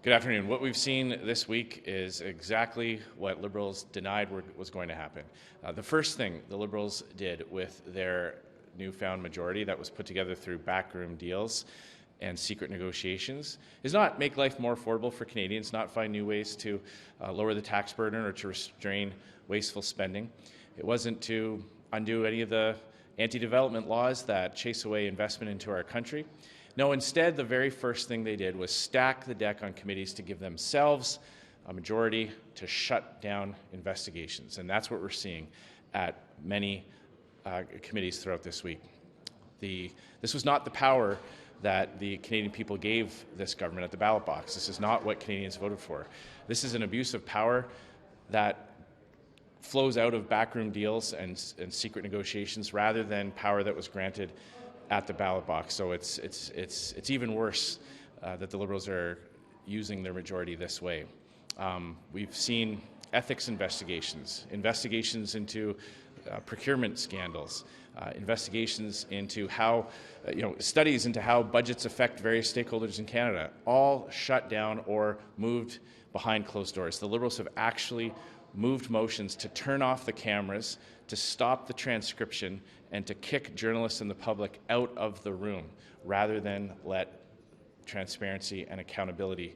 Good afternoon. What we've seen this week is exactly what Liberals denied was going to happen. The first thing the Liberals did with their newfound majority that was put together through backroom deals and secret negotiations is not make life more affordable for Canadians, not find new ways to lower the tax burden or to restrain wasteful spending. It wasn't to undo any of the anti-development laws that chase away investment into our country. No, instead, the very first thing they did was stack the deck on committees to give themselves a majority to shut down investigations. And that's what we're seeing at many committees throughout this week. This was not the power that the Canadian people gave this government at the ballot box. This is not what Canadians voted for. This is an abuse of power that flows out of backroom deals and secret negotiations rather than power that was granted at the ballot box. So it's even worse that the Liberals are using their majority this way. We've seen ethics investigations into procurement scandals, investigations into how, studies into how budgets affect various stakeholders in Canada, all shut down or moved behind closed doors. The Liberals have actually moved motions to turn off the cameras, to stop the transcription, and to kick journalists and the public out of the room rather than let transparency and accountability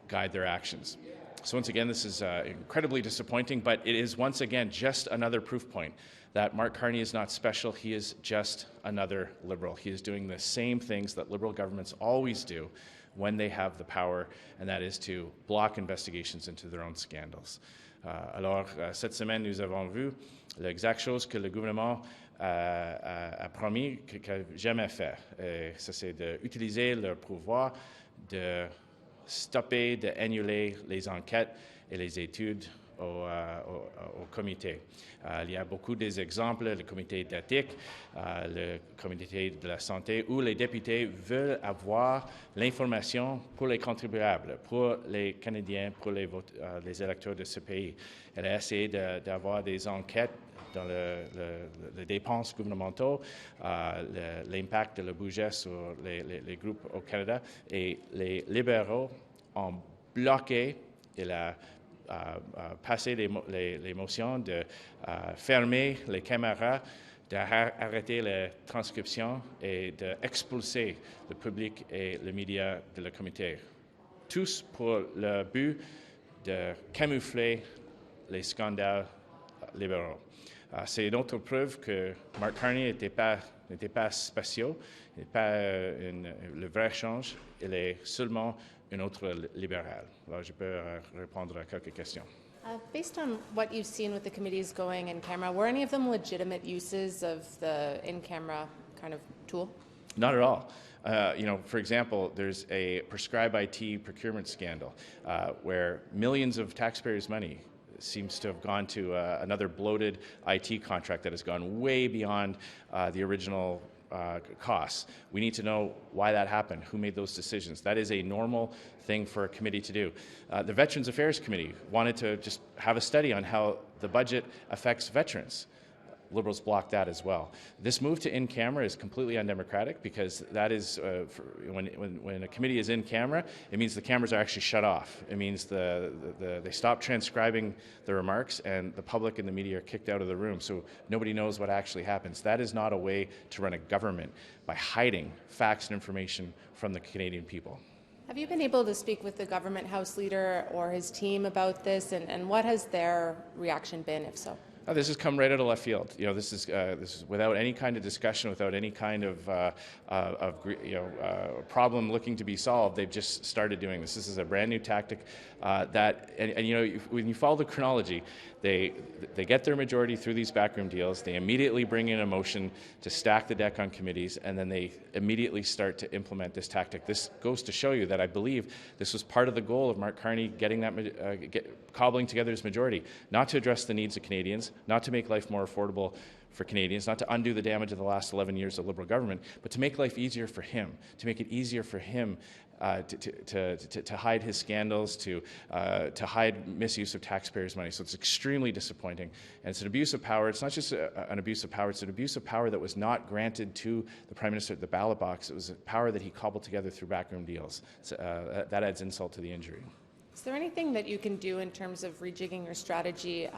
guide their actions. So once again, this is incredibly disappointing, but it is once again just another proof point that Mark Carney is not special. He is just another Liberal. He is doing the same things that Liberal governments always do when they have the power, and that is to block investigations into their own scandals. Alors, cette semaine, nous avons vu l'exacte chose que le gouvernement a promis qu'il n'a jamais fait. Ça, c'est d'utiliser leur pouvoir de stopper, d'annuler les enquêtes et les études au comité. Il y a beaucoup d'exemples, le comité d'éthique, le comité de la santé, où les députés veulent avoir l'information pour les contribuables, pour les Canadiens, pour les électeurs de ce pays. Elle a essayé d'avoir des enquêtes dans les dépenses gouvernementales, l'impact de le budget sur les groupes au Canada, et les libéraux ont bloqué et passer les motions de fermer les caméras, d'arrêter les transcriptions et d'expulser le public et les médias de le comité. Tous pour le but de camoufler les scandales libéraux. C'est une autre preuve que Mark Carney n'était pas spécial, n'est pas le vrai change, il est seulement une autre libérale. Alors, je peux répondre à quelques questions. Based on what you've seen with the committees going in camera, were any of them legitimate uses of the in-camera kind of tool? Not at all. For example, there's a prescribed IT procurement scandal where millions of taxpayers' money seems to have gone to another bloated IT contract that has gone way beyond the original costs. We need to know why that happened, who made those decisions. That is a normal thing for a committee to do. The Veterans Affairs Committee wanted to just have a study on how the budget affects veterans. Liberals blocked that as well. This move to in-camera is completely undemocratic because that is, when a committee is in camera, it means the cameras are actually shut off. It means they stop transcribing the remarks and the public and the media are kicked out of the room, so nobody knows what actually happens. That is not a way to run a government, by hiding facts and information from the Canadian people. Have you been able to speak with the government House Leader or his team about this, and what has their reaction been, if so? This has come right out of left field. This is without any kind of discussion, without any kind of problem looking to be solved. They've just started doing this. This is a brand new tactic when you follow the chronology, they get their majority through these backroom deals. They immediately bring in a motion to stack the deck on committees, and then they immediately start to implement this tactic. This goes to show you that I believe this was part of the goal of Mark Carney getting that cobbling together his majority, not to address the needs of Canadians, not to make life more affordable for Canadians, not to undo the damage of the last 11 years of Liberal government, but to make life easier for him, to make it easier for him to hide his scandals, to hide misuse of taxpayers' money. So it's extremely disappointing. And it's an abuse of power. It's not just an abuse of power, it's an abuse of power that was not granted to the Prime Minister at the ballot box. It was a power that he cobbled together through backroom deals. So, that adds insult to the injury. Is there anything that you can do in terms of rejigging your strategy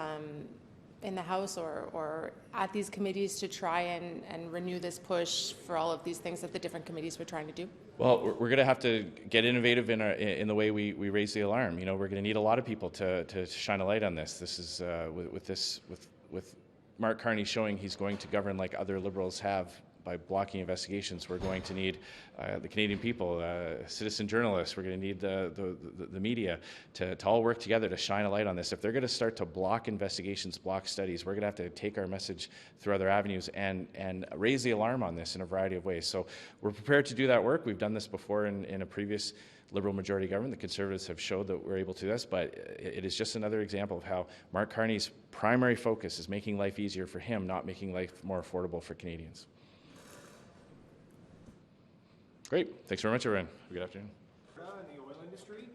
in the House or at these committees to try and renew this push for all of these things that the different committees were trying to do? Well, we're going to have to get innovative in the way we raise the alarm. You know, we're going to need a lot of people to shine a light on this. This is with Mark Carney showing he's going to govern like other Liberals have by blocking investigations. We're going to need the Canadian people, citizen journalists. We're going to need the media to all work together to shine a light on this. If they're going to start to block investigations, block studies, we're going to have to take our message through other avenues and raise the alarm on this in a variety of ways. So we're prepared to do that work. We've done this before in a previous Liberal majority government. The Conservatives have showed that we're able to do this, but it is just another example of how Mark Carney's primary focus is making life easier for him, not making life more affordable for Canadians. Great. Thanks very much, everyone. Good afternoon. In the oil industry?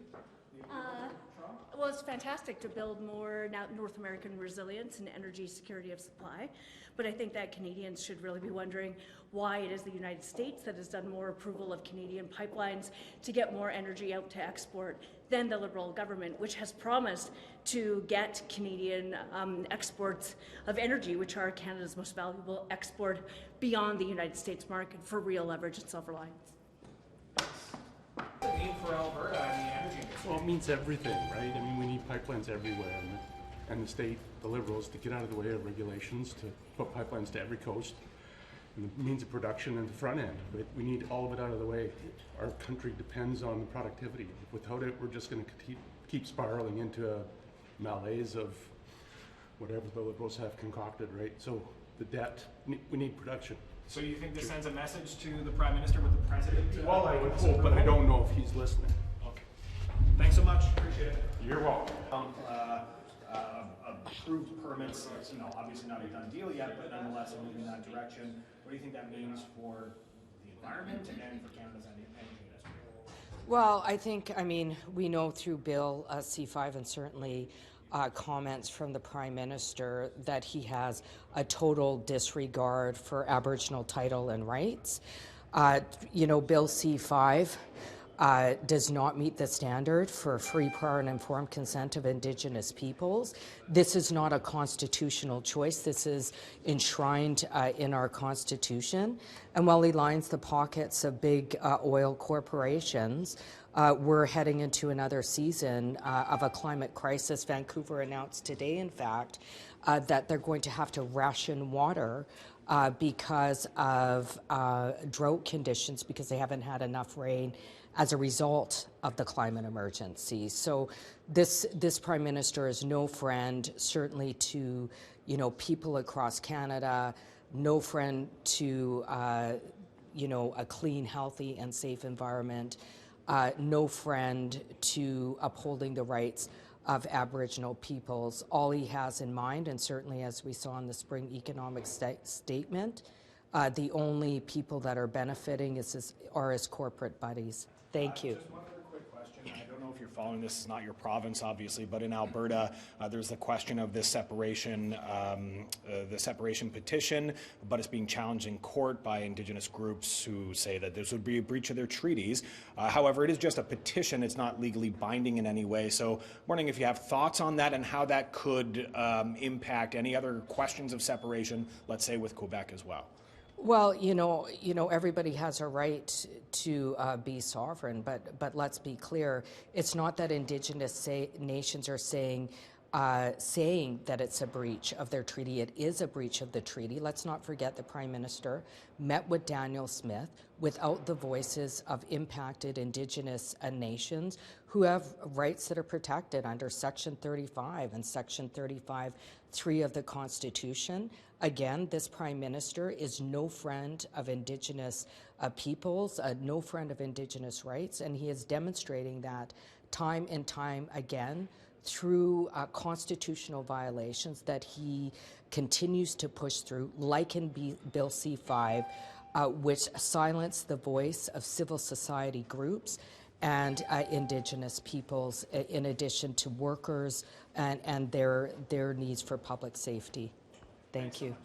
Well, it's fantastic to build more North American resilience and energy security of supply, but I think that Canadians should really be wondering why it is the United States that has done more approval of Canadian pipelines to get more energy out to export than the Liberal government, which has promised to get Canadian exports of energy, which are Canada's most valuable export, beyond the United States market for real leverage and self-reliance. What does it mean for Alberta and the energy industry? Well, it means everything, right? I mean, we need pipelines everywhere, and the state, the Liberals, to get out of the way of regulations, to put pipelines to every coast, and the means of production and the front end. But we need all of it out of the way. Our country depends on the productivity. Without it, we're just going to keep spiraling into a malaise of whatever the Liberals have concocted, right? So the debt, we need production. So you think this sends a message to the Prime Minister with the President? Well, I would hope, but I don't know if he's listening. Okay. Thanks so much. Appreciate it. You're welcome. Approved permits, you know, obviously not a done deal yet, but nonetheless moving in that direction. What do you think that means for the environment and for Canada's energy industry? Well, I mean, we know through Bill C5 and certainly comments from the Prime Minister that he has a total disregard for Aboriginal title and rights. You know, Bill C5 does not meet the standard for free, prior and informed consent of Indigenous peoples. This is not a constitutional choice. This is enshrined in our Constitution. And while he lines the pockets of big oil corporations, we're heading into another season of a climate crisis. Vancouver announced today, in fact, that they're going to have to ration water because of drought conditions, because they haven't had enough rain as a result of the climate emergency. So this Prime Minister is no friend, certainly to, you know, people across Canada, no friend to, you know, a clean, healthy and safe environment, no friend to upholding the rights of Aboriginal peoples. All he has in mind, and certainly as we saw in the spring economic statement, the only people that are benefiting are his corporate buddies. Thank you. Just one other quick question. I don't know if you're following this. It's not your province, obviously, but in Alberta, there's the question of this separation, the separation petition, but it's being challenged in court by Indigenous groups who say that this would be a breach of their treaties. However, it is just a petition. It's not legally binding in any way. So I'm wondering if you have thoughts on that and how that could impact any other questions of separation, let's say with Quebec as well. Well, you know, everybody has a right to be sovereign, but let's be clear, it's not that Indigenous nations are saying that it's a breach of their treaty. It is a breach of the treaty. Let's not forget the Prime Minister met with Daniel Smith without the voices of impacted Indigenous nations who have rights that are protected under Section 35 and Section 35(3) of the Constitution. Again, this Prime Minister is no friend of Indigenous peoples, no friend of Indigenous rights, and he is demonstrating that time and time again through constitutional violations that he continues to push through, like in Bill C-5, which silence the voice of civil society groups and Indigenous peoples, in addition to workers and their needs for public safety. Thank you.